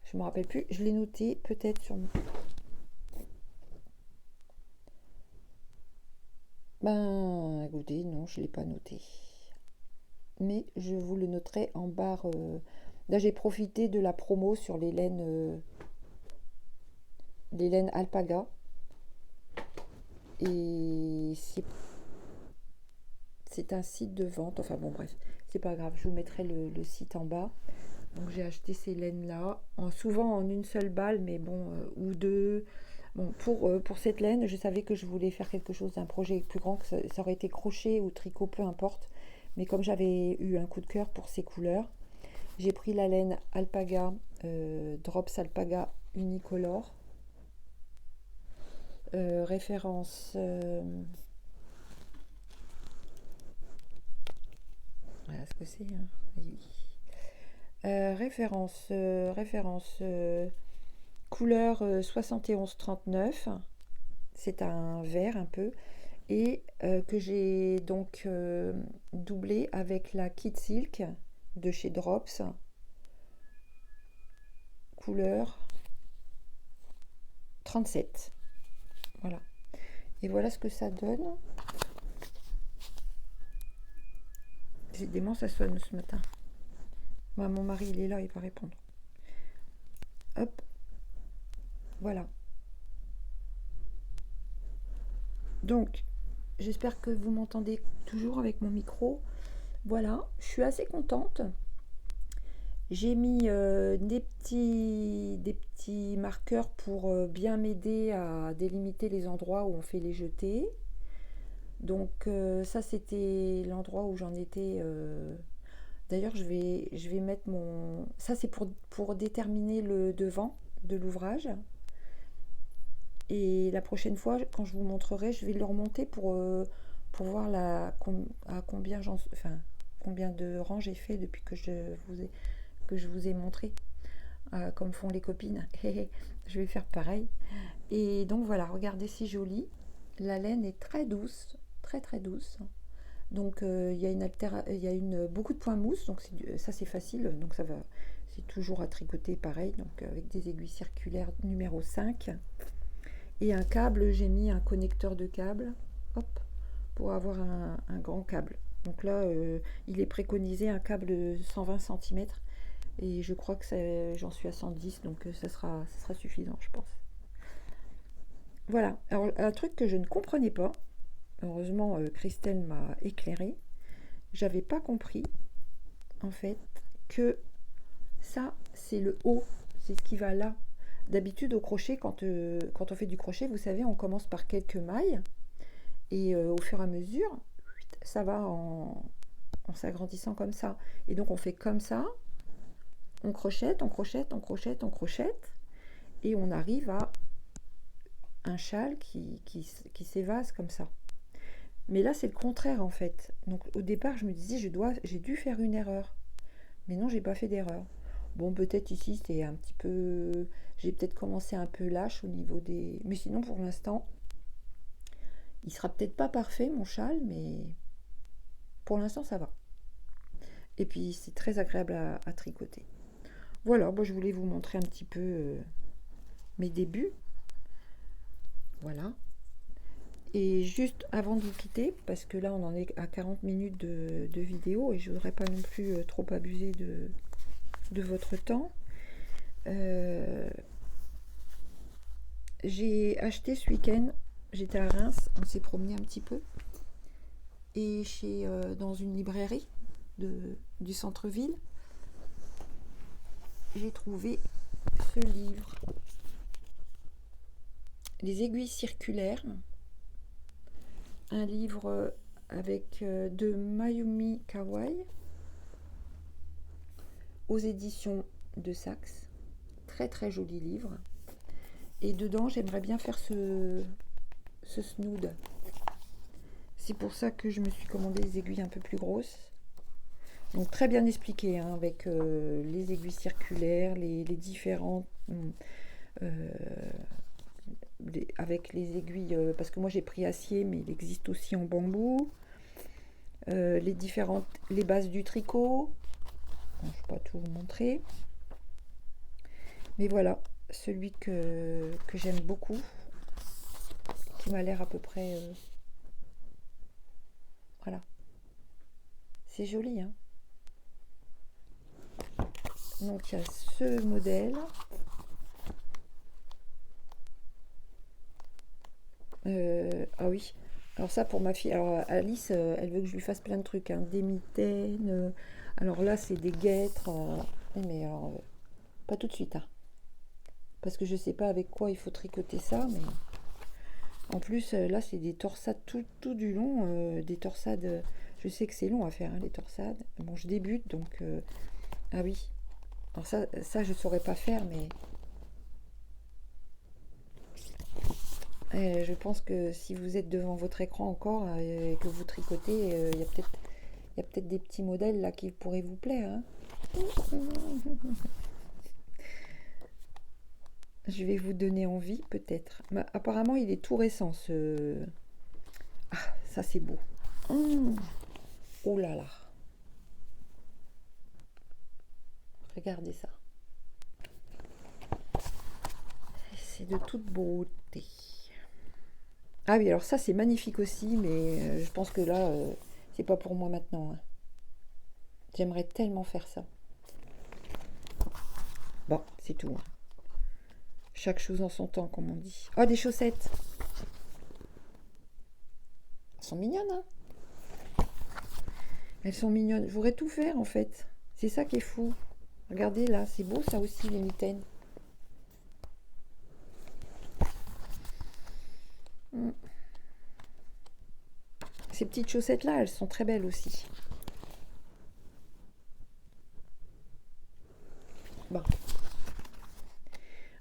je me rappelle plus. Je l'ai noté peut-être sur... Ben, écoutez, non, je ne l'ai pas noté. Mais je vous le noterai en barre. Là, j'ai profité de la promo sur les laines alpaga. Et c'est un site de vente. Enfin bon, bref, c'est pas grave. Je vous mettrai le site en bas. Donc j'ai acheté ces laines-là, souvent en une seule balle, mais bon, ou deux. Bon, pour cette laine, je savais que je voulais faire quelque chose d'un projet plus grand, que ça aurait été crochet ou tricot, peu importe. Mais comme j'avais eu un coup de cœur pour ces couleurs, j'ai pris la laine Alpaga, Drops Alpaga Unicolor. Référence... voilà ce que c'est, hein. Oui. Référence couleur 7139. C'est un vert un peu. Et que j'ai donc doublé avec la Kid Silk de chez Drops. Couleur 37. Voilà. Et voilà ce que ça donne. Décidément, ça sonne ce matin. Moi, mon mari, il est là, il va répondre. Hop. Voilà. Donc, j'espère que vous m'entendez toujours avec mon micro. Voilà, je suis assez contente. J'ai mis des petits marqueurs pour bien m'aider à délimiter les endroits où on fait les jetés. Donc ça c'était l'endroit où j'en étais. D'ailleurs je vais mettre mon... Ça c'est pour déterminer le devant de l'ouvrage. Et la prochaine fois quand je vous montrerai, je vais le remonter pour voir à combien combien de rangs j'ai fait depuis que je vous ai montré. Comme font les copines. Je vais faire pareil. Et donc voilà, regardez, c'est joli. La laine est très douce, très très douce. Donc il y a beaucoup de points mousse, donc ça c'est facile. Donc ça va, c'est toujours à tricoter pareil, donc avec des aiguilles circulaires numéro 5. Et un câble, j'ai mis un connecteur de câble, hop, pour avoir un grand câble. Donc là, il est préconisé un câble de 120 cm. Et je crois que j'en suis à 110, donc ça sera suffisant, je pense. Voilà. Alors, un truc que je ne comprenais pas, heureusement, Christelle m'a éclairé. J'avais pas compris, en fait, que ça, c'est le haut. C'est ce qui va là. D'habitude, au crochet, quand on fait du crochet, vous savez, on commence par quelques mailles. Et au fur et à mesure, ça va en s'agrandissant comme ça. Et donc, on fait comme ça. On crochette, on crochette, on crochette, on crochette. Et on arrive à un châle qui s'évase comme ça. Mais là, c'est le contraire, en fait. Donc, au départ, je me disais, j'ai dû faire une erreur. Mais non, j'ai pas fait d'erreur. Bon, peut-être ici, c'est un petit peu... J'ai peut-être commencé un peu lâche au niveau des... Mais sinon, pour l'instant, il sera peut-être pas parfait, mon châle, mais pour l'instant, ça va. Et puis, c'est très agréable à tricoter. Voilà, bon, je voulais vous montrer un petit peu mes débuts. Voilà. Et juste avant de vous quitter, parce que là, on en est à 40 minutes de vidéo et je voudrais pas non plus trop abuser de votre temps. J'ai acheté ce week-end, j'étais à Reims, on s'est promené un petit peu, et dans une librairie du centre-ville, j'ai trouvé ce livre, Les aiguilles circulaires, un livre de Mayumi Kawai, aux éditions de Saxe. Très très joli livre. Et dedans, j'aimerais bien faire ce snood. C'est pour ça que je me suis commandé des aiguilles un peu plus grosses. Donc très bien expliqué, hein, avec les aiguilles circulaires, les différentes... avec les aiguilles, parce que moi j'ai pris acier, mais il existe aussi en bambou. Les bases du tricot. Bon, je ne vais pas tout vous montrer. Mais voilà, celui que j'aime beaucoup, qui m'a l'air à peu près... voilà. C'est joli, hein. Donc il y a ce modèle. Ah oui. Alors ça pour ma fille. Alors Alice, elle veut que je lui fasse plein de trucs, hein. Des mitaines. Alors là c'est des guêtres. Mais alors pas tout de suite, hein. Parce que je sais pas avec quoi il faut tricoter ça, mais en plus là c'est des torsades tout du long, des torsades. Je sais que c'est long à faire, hein, les torsades. Bon, je débute donc ah oui. Alors ça je saurais pas faire, mais je pense que si vous êtes devant votre écran encore et que vous tricotez, il y a peut-être des petits modèles là qui pourraient vous plaire, hein. Je vais vous donner envie peut-être. Mais apparemment il est tout récent ce... Ah, ça c'est beau. Oh là là. Regardez ça. C'est de toute beauté. Ah oui, alors ça c'est magnifique aussi, mais je pense que là, c'est pas pour moi maintenant, hein. J'aimerais tellement faire ça. Bon, c'est tout, hein. Chaque chose en son temps, comme on dit. Oh, des chaussettes. Elles sont mignonnes, hein. Elles sont mignonnes. Je voudrais tout faire, en fait. C'est ça qui est fou. Regardez, là, c'est beau, ça aussi, les mitaines. Ces petites chaussettes-là, elles sont très belles aussi. Bon.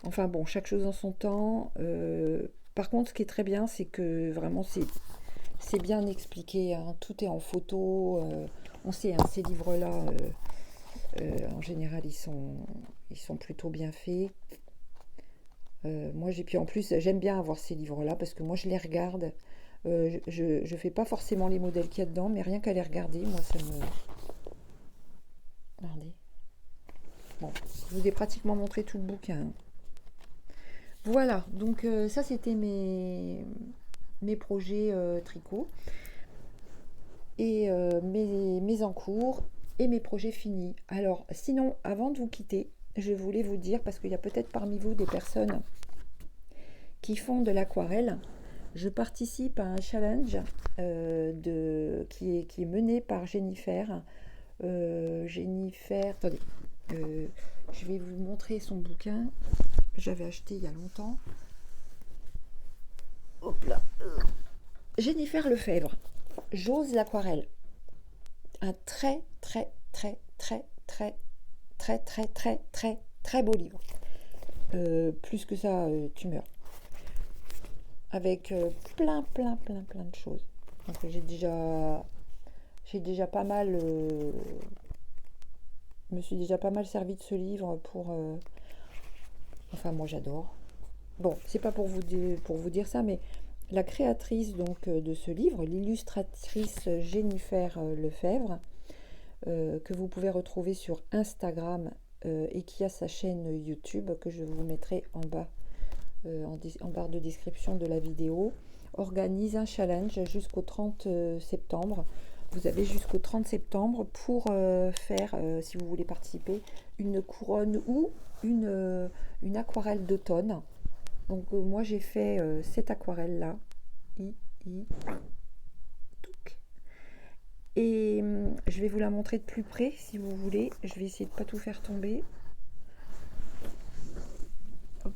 Enfin bon, chaque chose en son temps. Par contre, ce qui est très bien, c'est que vraiment, c'est bien expliqué, hein. Tout est en photo. On sait, hein, ces livres-là, en général, ils sont plutôt bien faits. Moi, puis en plus, j'aime bien avoir ces livres-là parce que moi, je les regarde. Je fais pas forcément les modèles qu'il y a dedans, mais rien qu'à les regarder, moi, ça me... Regardez. Bon, je vous ai pratiquement montré tout le bouquin. Voilà, donc ça, c'était mes projets tricot et mes en cours et mes projets finis. Alors, sinon, avant de vous quitter, je voulais vous dire, parce qu'il y a peut-être parmi vous des personnes qui font de l'aquarelle. Je participe à un challenge qui est mené par Jennifer. Jennifer, attendez, je vais vous montrer son bouquin. J'avais acheté il y a longtemps. Hop là. Jennifer Lefebvre, J'ose l'aquarelle. Un très très très très très très très très très très beau livre. Plus que ça, tu meurs. Avec plein de choses. Donc j'ai déjà pas mal, me suis déjà pas mal servi de ce livre pour. Enfin, moi j'adore. Bon, c'est pas pour vous dire ça, mais la créatrice donc de ce livre, l'illustratrice Jennifer Lefebvre, que vous pouvez retrouver sur Instagram et qui a sa chaîne YouTube que je vous mettrai en bas, en barre de description de la vidéo, organise un challenge jusqu'au 30 septembre. Vous avez jusqu'au 30 septembre pour faire, si vous voulez participer, une couronne ou une aquarelle d'automne. Donc moi j'ai fait cette aquarelle là. Et je vais vous la montrer de plus près si vous voulez. Je vais essayer de ne pas tout faire tomber. Hop,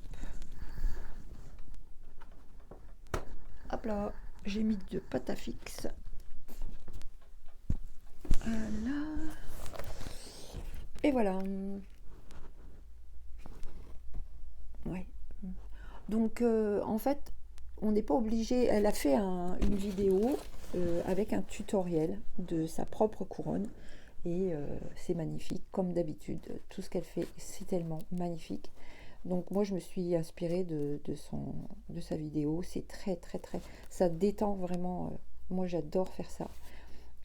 hop là, j'ai mis de pâte à fixe. Voilà. Et voilà. Ouais. Donc en fait, on n'est pas obligé. Elle a fait une vidéo avec un tutoriel de sa propre couronne. Et c'est magnifique, comme d'habitude. Tout ce qu'elle fait, c'est tellement magnifique. Donc moi, je me suis inspirée de sa vidéo. C'est très, très, très... Ça détend vraiment. Moi, j'adore faire ça.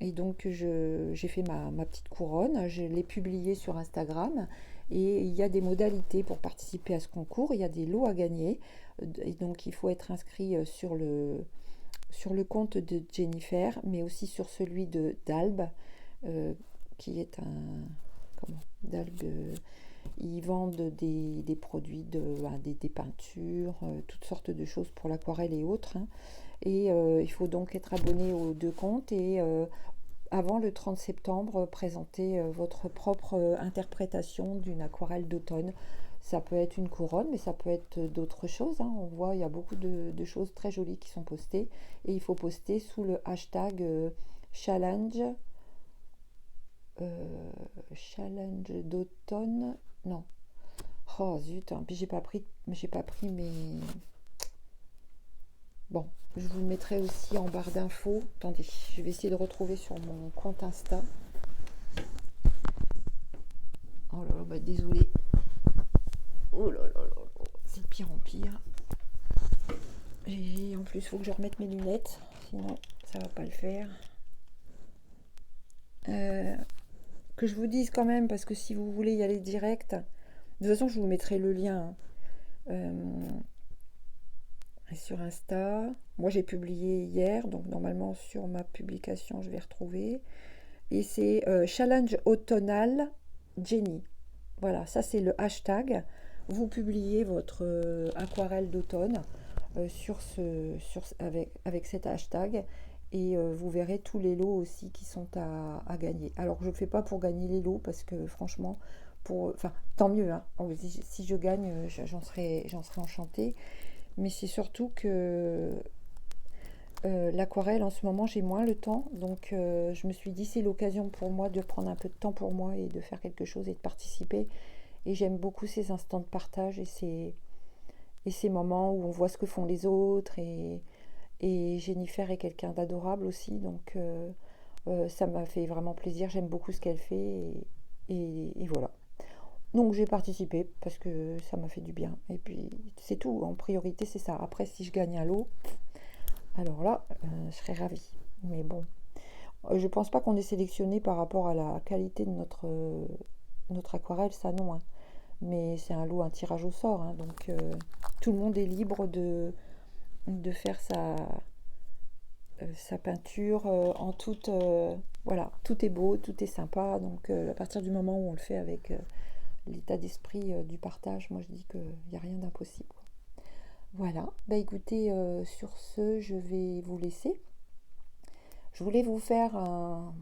Et donc, j'ai fait ma petite couronne. Je l'ai publiée sur Instagram. Et il y a des modalités pour participer à ce concours. Il y a des lots à gagner. Et donc, il faut être inscrit sur le compte de Jennifer, mais aussi sur celui d'Albe, qui est d'Albe. Ils vendent des produits, des peintures, toutes sortes de choses pour l'aquarelle et autres. Hein. Et il faut donc être abonné aux deux comptes et avant le 30 septembre, présenter votre propre interprétation d'une aquarelle d'automne. Ça peut être une couronne, mais ça peut être d'autres choses. Hein. On voit, il y a beaucoup de choses très jolies qui sont postées. Et il faut poster sous le hashtag challenge, challenge d'automne. Non. Oh zut, hein. Puis j'ai pas pris mes... Bon, je vous le mettrai aussi en barre d'infos. Attendez, je vais essayer de retrouver sur mon compte Insta. Oh là là, bah désolé. Oh là là là, c'est de pire en pire. Et en plus, il faut que je remette mes lunettes, sinon ça va pas le faire. Que je vous dise quand même, parce que si vous voulez y aller direct, de toute façon, je vous mettrai le lien sur Insta. Moi, j'ai publié hier, donc normalement sur ma publication, je vais retrouver. Et c'est Challenge Automnal Jenny. Voilà, ça c'est le hashtag. Vous publiez votre aquarelle d'automne avec cet hashtag et vous verrez tous les lots aussi qui sont à gagner. Alors je ne fais pas pour gagner les lots parce que franchement, enfin tant mieux, hein. Si je gagne, j'en serais enchantée. Mais c'est surtout que l'aquarelle en ce moment j'ai moins le temps, donc je me suis dit c'est l'occasion pour moi de prendre un peu de temps pour moi et de faire quelque chose et de participer. Et j'aime beaucoup ces instants de partage et ces moments où on voit ce que font les autres. Et Jennifer est quelqu'un d'adorable aussi, donc ça m'a fait vraiment plaisir. J'aime beaucoup ce qu'elle fait et voilà. Donc j'ai participé parce que ça m'a fait du bien. Et puis c'est tout, en priorité c'est ça. Après si je gagne un lot, alors là, je serais ravie. Mais bon, je pense pas qu'on est sélectionné par rapport à la qualité de notre aquarelle, ça non. Hein. Mais c'est un lot, un tirage au sort. Hein, donc tout le monde est libre de faire sa peinture en toute... voilà, tout est beau, tout est sympa. Donc à partir du moment où on le fait avec l'état d'esprit du partage, moi je dis qu'il n'y a rien d'impossible. Voilà, bah écoutez, sur ce, je vais vous laisser. Je voulais vous faire un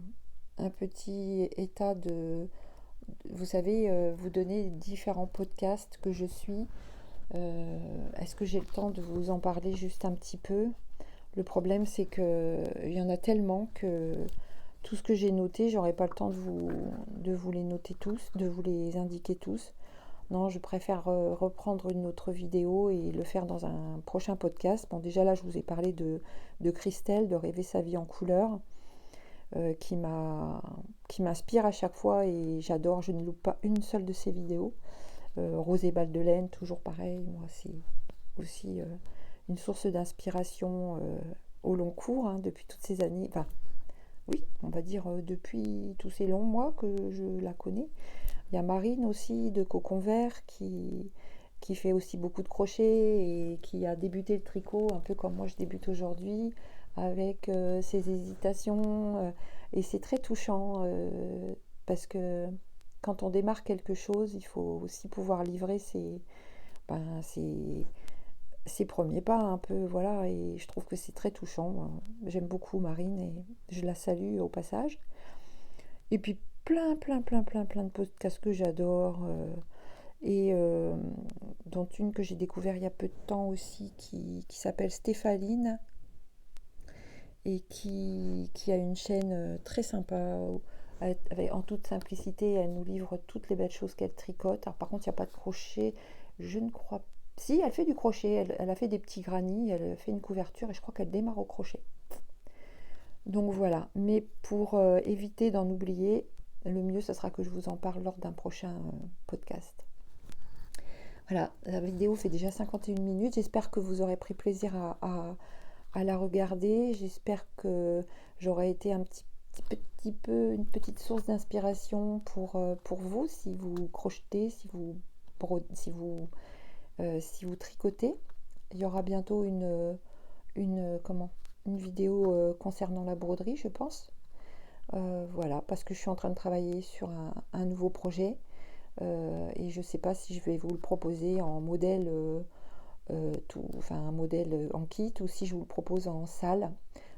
petit état vous savez, vous donner différents podcasts que je suis. Est-ce que j'ai le temps de vous en parler juste un petit peu? Le problème, c'est que il y en a tellement que tout ce que j'ai noté, j'aurais pas le temps de vous les noter tous, de vous les indiquer tous. Non, je préfère reprendre une autre vidéo et le faire dans un prochain podcast. Bon, déjà là, je vous ai parlé de Christelle, de Rêver sa vie en couleur, qui m'inspire à chaque fois et j'adore, je ne loupe pas une seule de ses vidéos. Rosée Baldelaine, toujours pareil, moi c'est aussi une source d'inspiration au long cours, hein, depuis toutes ces années. Enfin, oui, on va dire depuis tous ces longs mois que je la connais. Il y a Marine aussi de Cocon Vert qui fait aussi beaucoup de crochets et qui a débuté le tricot un peu comme moi je débute aujourd'hui avec ses hésitations et c'est très touchant parce que quand on démarre quelque chose, il faut aussi pouvoir livrer ben, ses premiers pas un peu, voilà, et je trouve que c'est très touchant. J'aime beaucoup Marine et je la salue au passage. Et puis plein de podcasts que j'adore et dont une que j'ai découvert il y a peu de temps aussi qui s'appelle Stéphaline et qui a une chaîne très sympa en toute simplicité. Elle nous livre toutes les belles choses qu'elle tricote. Alors par contre, il n'y a pas de crochet, je ne crois pas. Si, elle fait du crochet, elle a fait des petits granits, elle fait une couverture et je crois qu'elle démarre au crochet. Donc voilà, mais pour éviter d'en oublier, le mieux, ce sera que je vous en parle lors d'un prochain podcast. Voilà, la vidéo fait déjà 51 minutes. J'espère que vous aurez pris plaisir à la regarder. J'espère que j'aurai été un petit peu une petite source d'inspiration pour vous, si vous crochetez, si vous tricotez. Il y aura bientôt une vidéo concernant la broderie, je pense. Voilà, parce que je suis en train de travailler sur un nouveau projet et je ne sais pas si je vais vous le proposer en modèle, enfin un modèle en kit ou si je vous le propose en salle.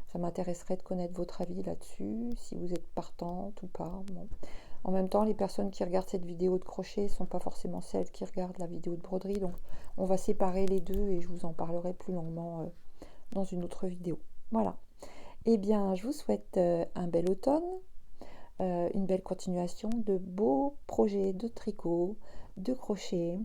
Ça m'intéresserait de connaître votre avis là-dessus, si vous êtes partante ou pas. Bon. En même temps, les personnes qui regardent cette vidéo de crochet ne sont pas forcément celles qui regardent la vidéo de broderie, donc on va séparer les deux et je vous en parlerai plus longuement dans une autre vidéo. Voilà. Eh bien, je vous souhaite un bel automne, une belle continuation de beaux projets de tricot, de crochet,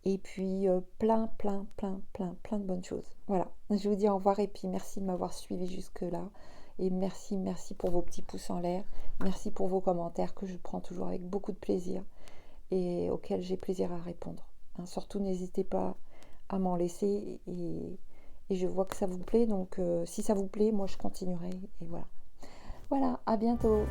et puis plein de bonnes choses. Voilà, je vous dis au revoir et puis merci de m'avoir suivi jusque-là. Et merci pour vos petits pouces en l'air. Merci pour vos commentaires que je prends toujours avec beaucoup de plaisir et auxquels j'ai plaisir à répondre. Hein, surtout, n'hésitez pas à m'en laisser et je vois que ça vous plaît. Donc, si ça vous plaît, moi, je continuerai. Et voilà. Voilà, à bientôt.